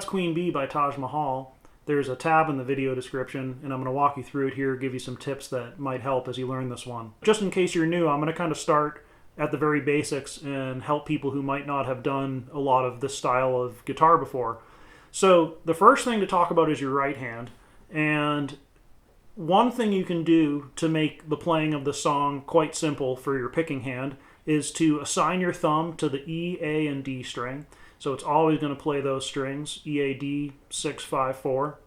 that's Queen Bee by Taj Mahal. There's a tab in the video description, and I'm going to walk you through it here, give you some tips that might help as you learn this one. Just in case you're new, I'm going to kind of start at the very basics and help people who might not have done a lot of this style of guitar before. So the first thing to talk about is your right hand, and one thing you can do to make the playing of the song quite simple for your picking hand is to assign your thumb to the E, A, and D string. So it's always going to play those strings, E, A, D, 6, 5, 4.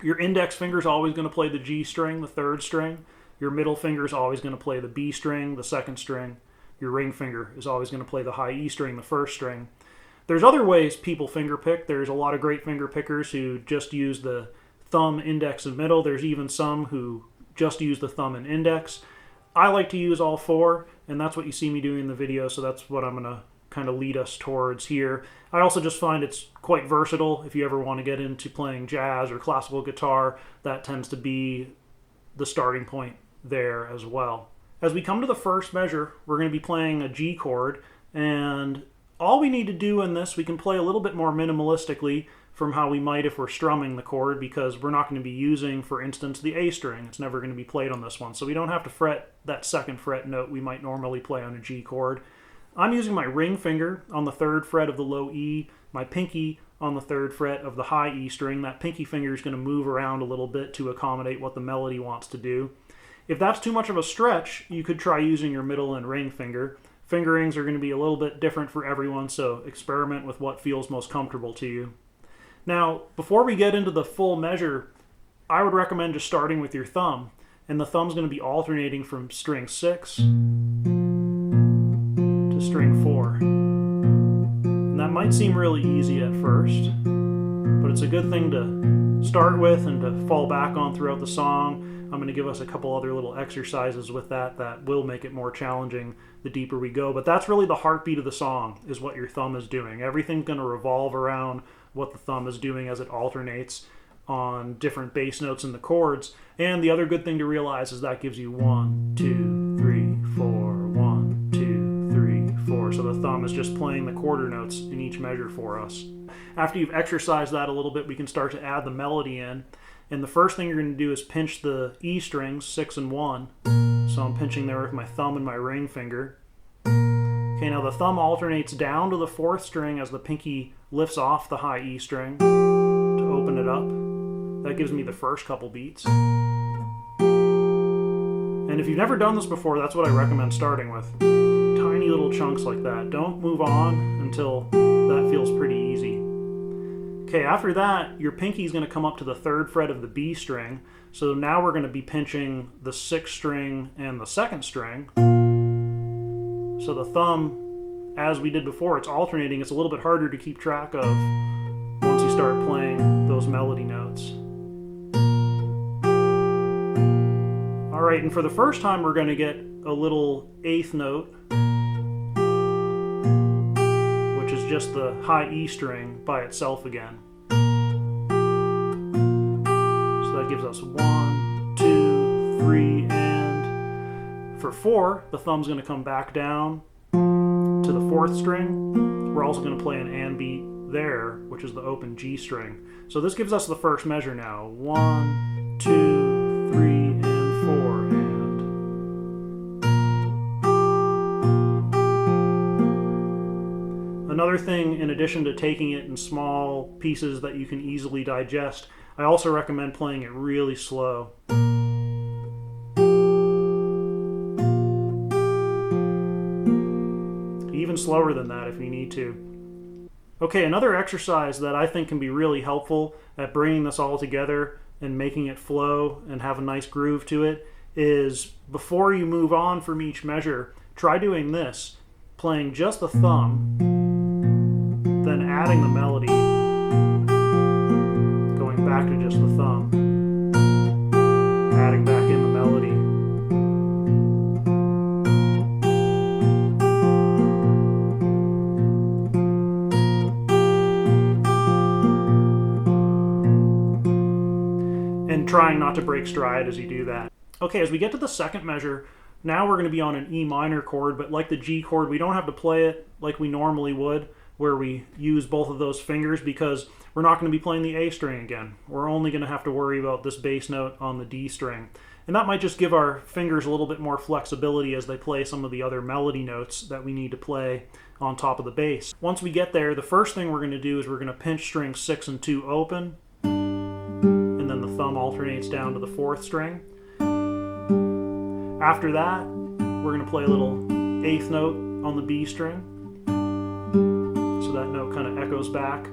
Your index finger is always going to play the G string, the third string. Your middle finger is always going to play the B string, the second string. Your ring finger is always going to play the high E string, the first string. There's other ways people finger pick. There's a lot of great finger pickers who just use the thumb, index, and middle. There's even some who just use the thumb and index. I like to use all four, and that's what you see me doing in the video, so that's what I'm going to kind of lead us towards here. I also just find it's quite versatile. If you ever want to get into playing jazz or classical guitar, that tends to be the starting point there as well. As we come to the first measure, we're going to be playing a G chord, and all we need to do in this, we can play a little bit more minimalistically from how we might if we're strumming the chord, because we're not going to be using, for instance, the A string. It's never going to be played on this one, so we don't have to fret that second fret note we might normally play on a G chord. I'm using my ring finger on the third fret of the low E, my pinky on the third fret of the high E string. That pinky finger is going to move around a little bit to accommodate what the melody wants to do. If that's too much of a stretch, you could try using your middle and ring finger. Fingerings are going to be a little bit different for everyone, so experiment with what feels most comfortable to you. Now, before we get into the full measure, I would recommend just starting with your thumb. And the thumb's going to be alternating from string 6 to string 4. And that might seem really easy at first, but it's a good thing to start with and to fall back on throughout the song. I'm going to give us a couple other little exercises with that will make it more challenging the deeper we go. But that's really the heartbeat of the song, is what your thumb is doing. Everything's going to revolve around what the thumb is doing as it alternates on different bass notes in the chords. And the other good thing to realize is that gives you 1, 2, 3, 4, 1, 2, 3, 4. So the thumb is just playing the quarter notes in each measure for us. After you've exercised that a little bit, we can start to add the melody in. And the first thing you're going to do is pinch the E strings, 6 and 1. So I'm pinching there with my thumb and my ring finger. Okay, now the thumb alternates down to the 4th string as the pinky lifts off the high E string to open it up. That gives me the first couple beats. And if you've never done this before, that's what I recommend starting with. Tiny little chunks like that. Don't move on until that feels pretty easy. Okay, after that, your pinky is going to come up to the 3rd fret of the B string. So now we're going to be pinching the 6th string and the 2nd string. So the thumb, as we did before, it's alternating. It's a little bit harder to keep track of once you start playing those melody notes. All right, and for the first time, we're going to get a little 8th note, which is just the high E string by itself again. So that gives us 1, 2, 3, and for 4, the thumb's going to come back down to the 4th string. We're also going to play an and beat there, which is the open G string. So this gives us the first measure now. 1, 2, 3, and 4. And another thing, in addition to taking it in small pieces that you can easily digest, I also recommend playing it really slow. Even slower than that if you need to. Okay, another exercise that I think can be really helpful at bringing this all together and making it flow and have a nice groove to it is, before you move on from each measure, try doing this, playing just the thumb, then adding the melody, going back to just the thumb, adding back in the melody. And trying not to break stride as you do that. Okay, as we get to the second measure, now we're going to be on an E minor chord, but like the G chord, we don't have to play it like we normally would. where we use both of those fingers, because we're not going to be playing the A string again. We're only going to have to worry about this bass note on the D string. And that might just give our fingers a little bit more flexibility as they play some of the other melody notes that we need to play on top of the bass. Once we get there, the first thing we're going to do is we're going to pinch strings 6 and 2 open, and then the thumb alternates down to the 4th string. After that, we're going to play a little 8th note on the B string. So that note kind of echoes back.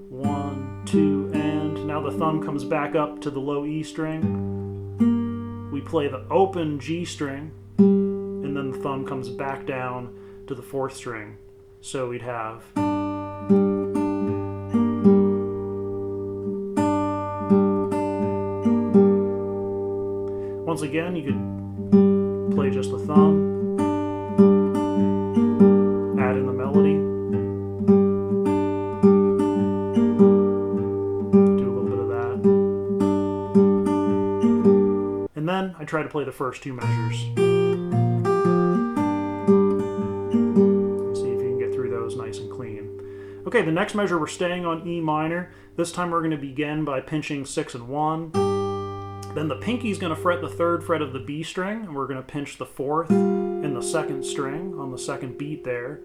1, 2, and now the thumb comes back up to the low E string. We play the open G string, and then the thumb comes back down to the 4th string. So we'd have once again, you could play just the thumb, add in the melody, do a little bit of that, and then I try to play the first 2 measures. See if you can get through those nice and clean. Okay, the next measure we're staying on E minor. This time we're going to begin by pinching 6 and 1. Then the pinky's going to fret the 3rd fret of the B string, and we're going to pinch the 4th and the 2nd string on the 2nd beat there.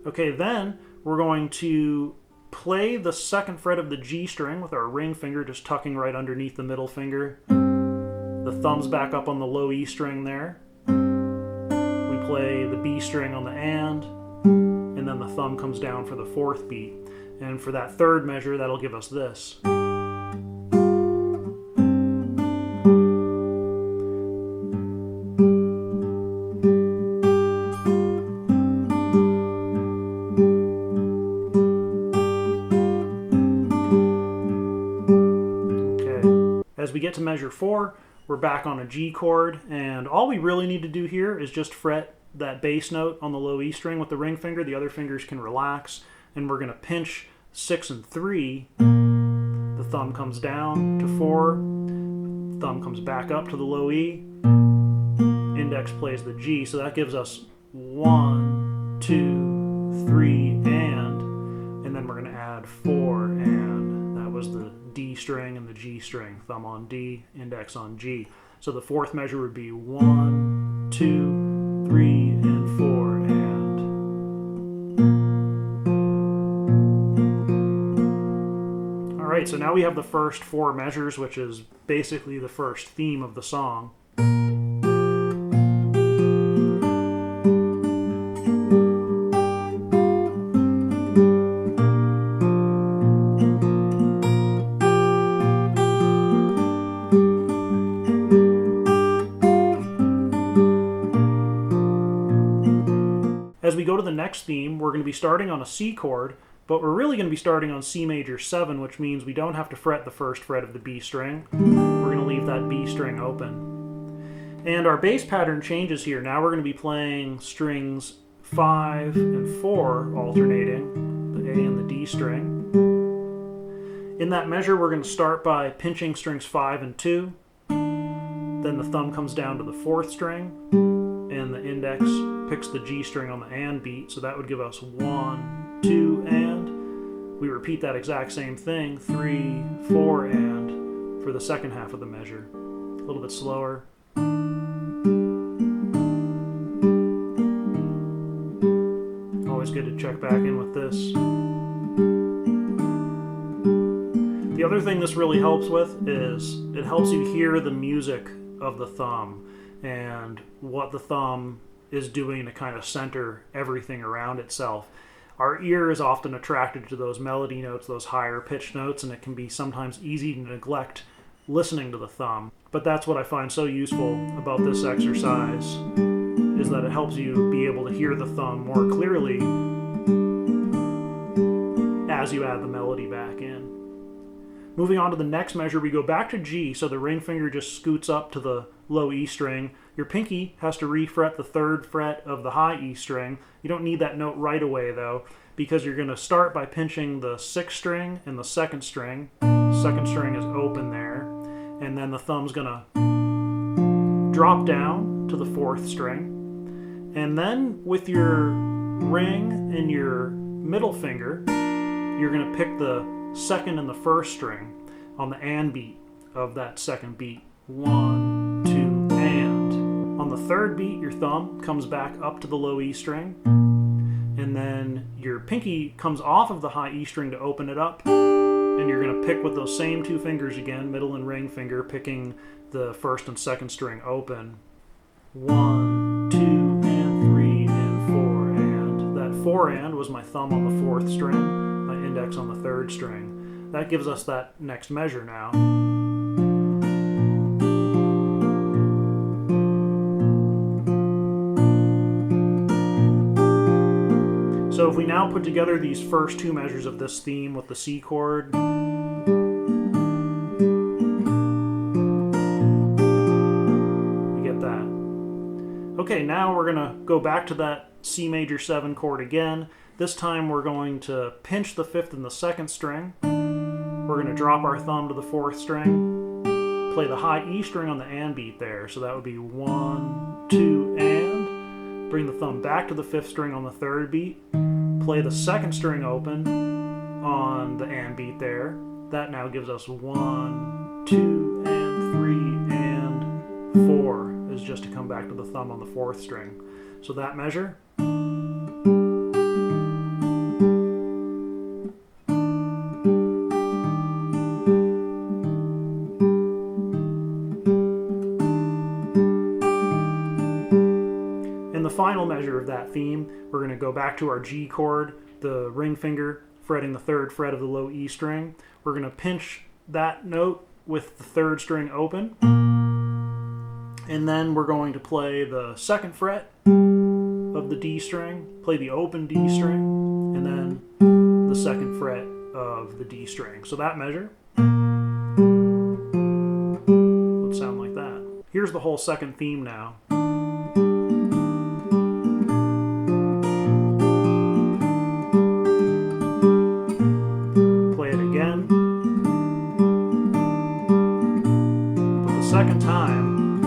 Okay, then we're going to play the 2nd fret of the G string with our ring finger just tucking right underneath the middle finger. The thumb's back up on the low E string there. We play the B string on the and then the thumb comes down for the 4th beat. And for that 3rd measure, that'll give us this. As we get to measure 4, we're back on a G chord, and all we really need to do here is just fret that bass note on the low E string with the ring finger. The other fingers can relax, and we're going to pinch 6 and 3. The thumb comes down to 4, thumb comes back up to the low E, index plays the G, so that gives us 1, 2, 3, and then we're going to add 4, and that was the D string and the G string, thumb on D, index on G. So the 4th measure would be 1, 2, 3, and 4, and. All right, so now we have the first 4 measures, which is basically the first theme of the song. As we go to the next theme, we're going to be starting on a C chord, but we're really going to be starting on C major 7, which means we don't have to fret the 1st fret of the B string. We're going to leave that B string open. And our bass pattern changes here. Now we're going to be playing strings 5 and 4 alternating, the A and the D string. In that measure, we're going to start by pinching strings 5 and 2. Then the thumb comes down to the 4th string, and the index picks the G string on the and beat, so that would give us 1, 2, and. We repeat that exact same thing, 3, 4, and for the second half of the measure. A little bit slower. Always good to check back in with this. The other thing this really helps with is it helps you hear the music of the thumb and what the thumb is doing to kind of center everything around itself. Our ear is often attracted to those melody notes, those higher pitched notes, and it can be sometimes easy to neglect listening to the thumb. But that's what I find so useful about this exercise, is that it helps you be able to hear the thumb more clearly as you add the melody back in. Moving on to the next measure, we go back to G, so the ring finger just scoots up to the low E string. Your pinky has to re-fret the 3rd fret of the high E string. You don't need that note right away though, because you're going to start by pinching the 6th string and the 2nd string. 2nd string is open there, and then the thumb's going to drop down to the 4th string. And then with your ring and your middle finger, you're going to pick the second and the first string on the and beat of that second beat. 1, 2, and. On the third beat, your thumb comes back up to the low E string, and then your pinky comes off of the high E string to open it up, and you're going to pick with those same two fingers again, middle and ring finger, picking the first and second string open. 1, 2, and 3, and 4, and. That 4 and was my thumb on the fourth string, my index on the third string. That gives us that next measure now. So if we now put together these first two measures of this theme with the C chord, we get that. Okay, now we're going to go back to that C major 7 chord again. This time we're going to pinch the 5th and the 2nd string. We're going to drop our thumb to the 4th string, play the high E string on the and beat there. So that would be 1, 2, and. Bring the thumb back to the 5th string on the 3rd beat. Play the 2nd string open on the and beat there. That now gives us 1, 2, and 3, and 4 is just to come back to the thumb on the 4th string. So that measure. The final measure of that theme, we're going to go back to our G chord, the ring finger fretting the 3rd fret of the low E string. We're going to pinch that note with the 3rd string open, and then we're going to play the 2nd fret of the D string, play the open D string, and then the 2nd fret of the D string. So that measure would sound like that. Here's the whole second theme now. Second time,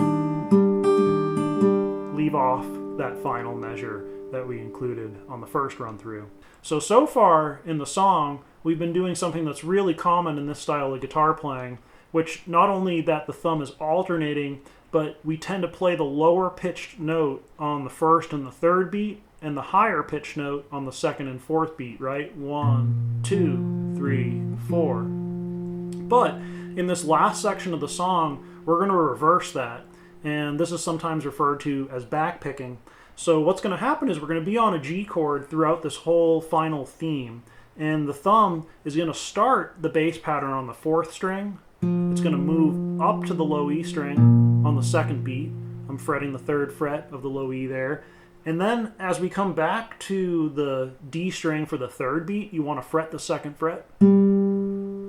leave off that final measure that we included on the first run through. So far in the song, we've been doing something that's really common in this style of guitar playing, which not only that the thumb is alternating, but we tend to play the lower pitched note on the 1st and the 3rd beat, and the higher pitched note on the 2nd and 4th beat, right? 1, 2, 3, 4. But in this last section of the song, we're going to reverse that, and this is sometimes referred to as backpicking. So what's going to happen is we're going to be on a G chord throughout this whole final theme, and the thumb is going to start the bass pattern on the 4th string. It's going to move up to the low E string on the 2nd beat. I'm fretting the 3rd fret of the low E there. And then as we come back to the D string for the 3rd beat, you want to fret the 2nd fret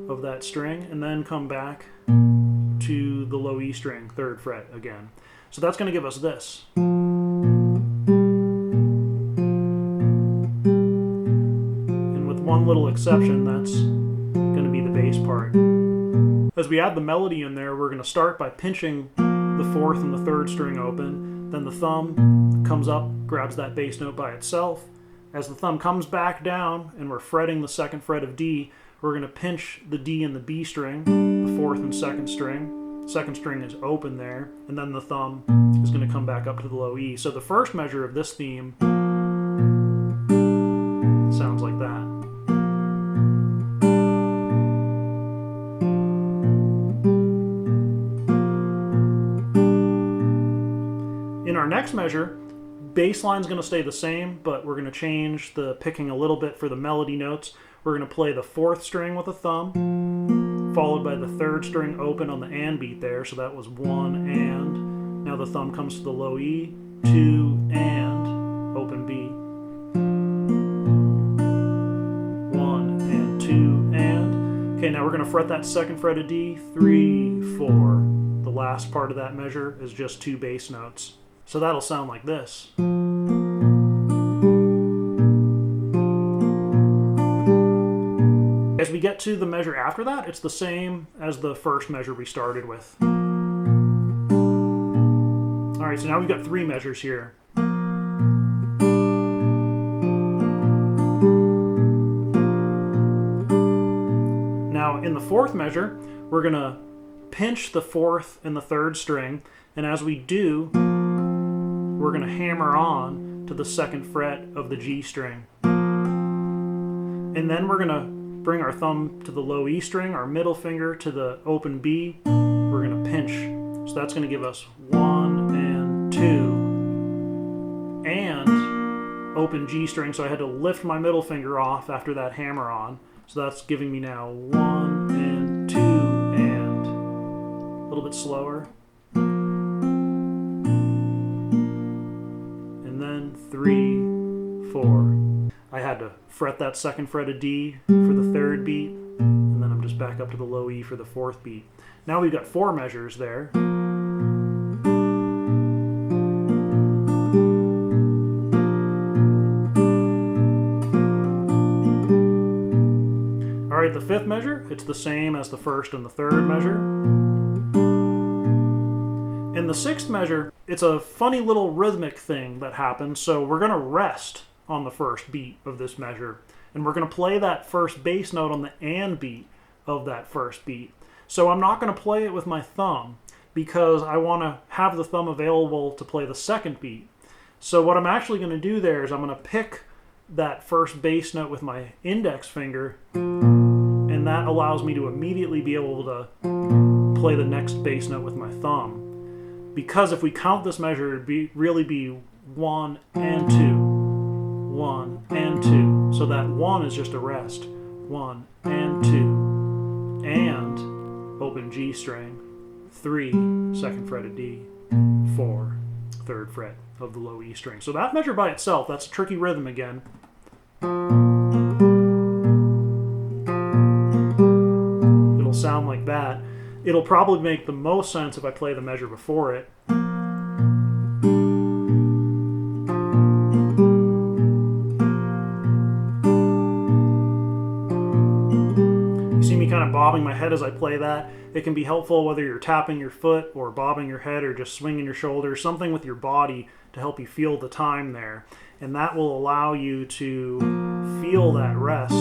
of that string, and then come back to the low E string, 3rd fret again. So that's going to give us this. And with one little exception, that's going to be the bass part. As we add the melody in there, we're going to start by pinching the 4th and the 3rd string open. Then the thumb comes up, grabs that bass note by itself. As the thumb comes back down and we're fretting the 2nd fret of D, we're going to pinch the D and the B string, the 4th and 2nd string. 2nd string is open there, and then the thumb is going to come back up to the low E. So the first measure of this theme sounds like that. In our next measure, bass line's going to stay the same, but we're going to change the picking a little bit for the melody notes. We're going to play the 4th string with a thumb, followed by the 3rd string open on the and beat there, so that was 1 and. Now the thumb comes to the low E, 2 and, open B. 1 and 2 and. Okay, now we're going to fret that 2nd fret of D, 3, 4. The last part of that measure is just 2 bass notes. So that'll sound like this. As we get to the measure after that, it's the same as the first measure we started with. Alright, so now we've got 3 measures here. In the fourth measure, we're going to pinch the fourth and the third string, and as we do, we're going to hammer on to the second fret of the G string. And then we're going to bring our thumb to the low E string, our middle finger to the open B. We're going to pinch. So that's going to give us 1 and 2 and open G string. So I had to lift my middle finger off after that hammer on. So that's giving me now 1 and 2 and a little bit slower. And then 3, 4. I had to fret that second fret of D for the third beat, and then I'm just back up to the low E for the fourth beat. Now we've got 4 measures there. Alright, the fifth measure, it's the same as the first and the third measure. In the sixth measure, it's a funny little rhythmic thing that happens, so we're going to rest on the first beat of this measure, and we're going to play that first bass note on the and beat of that first beat. So I'm not going to play it with my thumb because I want to have the thumb available to play the second beat. So what I'm actually going to do there is I'm going to pick that first bass note with my index finger, and that allows me to immediately be able to play the next bass note with my thumb. Because if we count this measure, it'd really be 1 and 2. 1 and 2. So that 1 is just a rest. 1 and 2. And open G string. 3, second fret of D. 4, third fret of the low E string. So that measure by itself, that's a tricky rhythm again. It'll sound like that. It'll probably make the most sense if I play the measure before it. Kind of bobbing my head as I play that. It can be helpful whether you're tapping your foot or bobbing your head or just swinging your shoulders, something with your body to help you feel the time there. And that will allow you to feel that rest,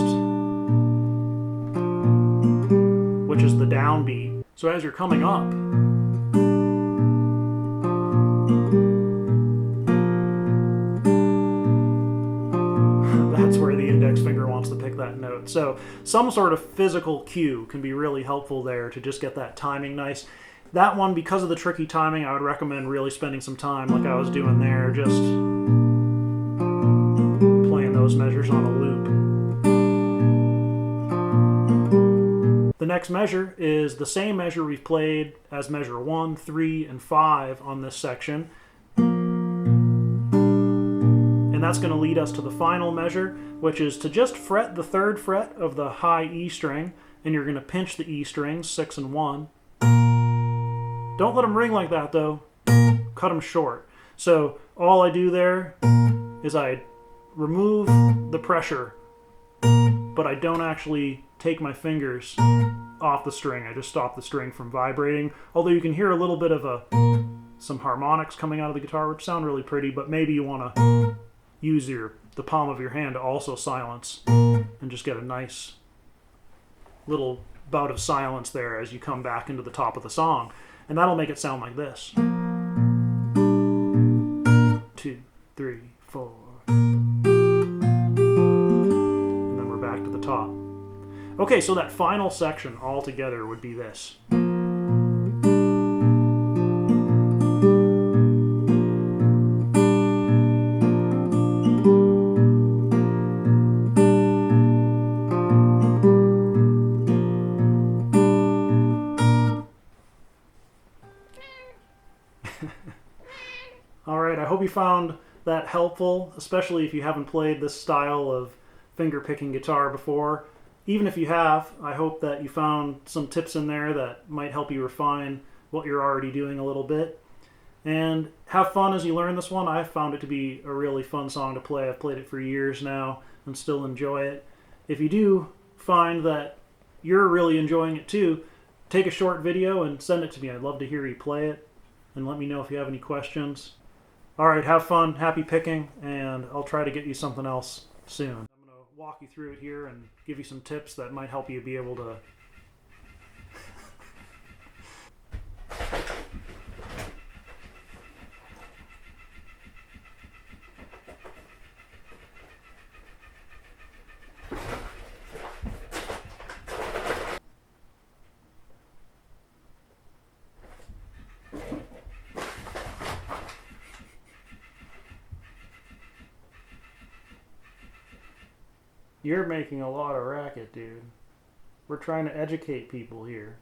which is the downbeat. So as you're coming up, that's where the index finger wants to pick that note. So some sort of physical cue can be really helpful there to just get that timing nice. That one, because of the tricky timing, I would recommend really spending some time like I was doing there, just playing those measures on a loop. The next measure is the same measure we've played as measure 1, 3, and 5 on this section. And that's going to lead us to the final measure, which is to just fret the third fret of the high E string, and you're going to pinch the E strings, 6 and 1. Don't let them ring like that though. Cut them short. So all I do there is I remove the pressure, but I don't actually take my fingers off the string. I just stop the string from vibrating. Although you can hear a little bit of some harmonics coming out of the guitar, which sound really pretty, but maybe you want to use the palm of your hand to also silence and just get a nice little bout of silence there as you come back into the top of the song. And that'll make it sound like this. 2, 3, 4. And then we're back to the top. Okay, so that final section all together would be this. Alright, I hope you found that helpful, especially if you haven't played this style of finger-picking guitar before. Even if you have, I hope that you found some tips in there that might help you refine what you're already doing a little bit. And have fun as you learn this one. I found it to be a really fun song to play. I've played it for years now and still enjoy it. If you do find that you're really enjoying it too, take a short video and send it to me. I'd love to hear you play it, and let me know if you have any questions. Alright, have fun, happy picking, and I'll try to get you something else soon. I'm going to walk you through it here and give you some tips that might help you be able to You're making a lot of racket, dude. We're trying to educate people here.